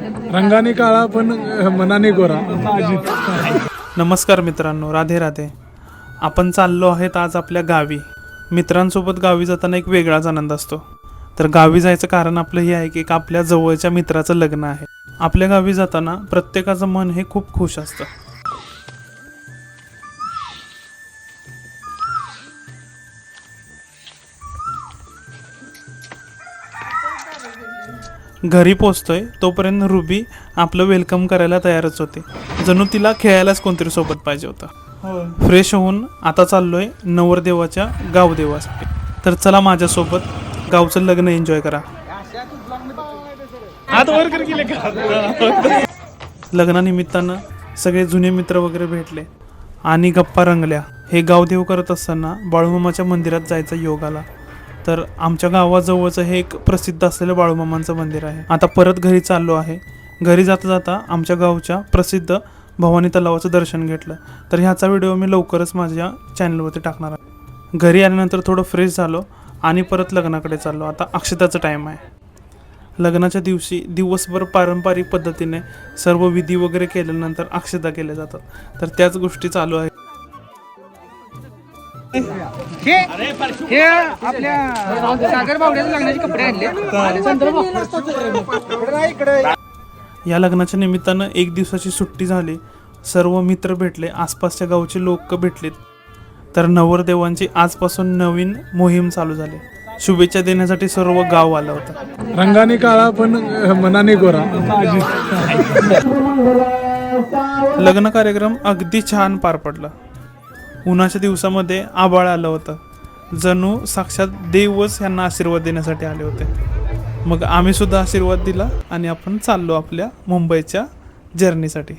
रंगाने काळा पण मनाने गोरा अजित. नमस्कार मित्रांनो, राधे राधे. आपण चाललो आहेत आज आपल्या गावी. मित्रांसोबत गावी जाताना एक वेगळाच आनंद असतो. तर गावी जायचं कारण आपलं हे आहे की एक आपल्या जवळच्या मित्राचं लग्न आहे. आपल्या गावी जाताना प्रत्येकाचं मन हे खूप खुश असतं. घरी पोचतोय तोपर्यंत रुबी आपलं वेलकम करायला तयारच होते. जणू तिला खेळायलाच कोणतरी सोबत पाहिजे होतं. फ्रेश होऊन आता चाललोय नवरदेवाच्या गावदेवासाठी. तर चला माझ्यासोबत गावचं लग्न एन्जॉय करा. लग्नानिमित्तानं सगळे जुने मित्र वगैरे भेटले आणि गप्पा रंगल्या. हे गावदेव करत असताना बाळूमामाच्या मंदिरात जायचा योग आला. तर आमच्या गावाजवळचं हे एक प्रसिद्ध असलेलं बाळूमामांचं मंदिर आहे. आता परत घरी चाललो आहे. घरी जाता जाता आमच्या गावच्या प्रसिद्ध भवानी तलावाचं दर्शन घेतलं. तर ह्याचा व्हिडिओ मी लवकरच माझ्या चॅनलवरती टाकणार आहे. घरी आल्यानंतर थोडं फ्रेश झालो आणि परत लग्नाकडे चाललो. आता अक्षताचं टाईम आहे. लग्नाच्या दिवशी दिवसभर पारंपरिक पद्धतीने सर्व विधी वगैरे केल्यानंतर अक्षता केल्या जातात. तर त्याच गोष्टी चालू आहेत. हे आपल्या सागर बावड्याचे लग्नाचे कपडे आणले. या लग्नाच्या निमित्तानं एक दिवसाची सुट्टी झाली. सर्व मित्र भेटले, आसपासच्या गावचे लोक भेटलेत. तर नवरदेवांची आजपासून नवीन मोहीम चालू झाली. शुभेच्छा देण्यासाठी सर्व गाव आलं होतं. रंगाने काळा पण मनाने गोरा अजित. लग्न कार्यक्रम अगदी छान पार पडला. उन्हाच्या दिवसामध्ये आभाळ आलं होतं. जणू साक्षात देवच यांना आशीर्वाद देण्यासाठी आले होते. मग आम्ही सुद्धा आशीर्वाद दिला आणि आपण चाललो आपल्या मुंबईच्या जर्नीसाठी.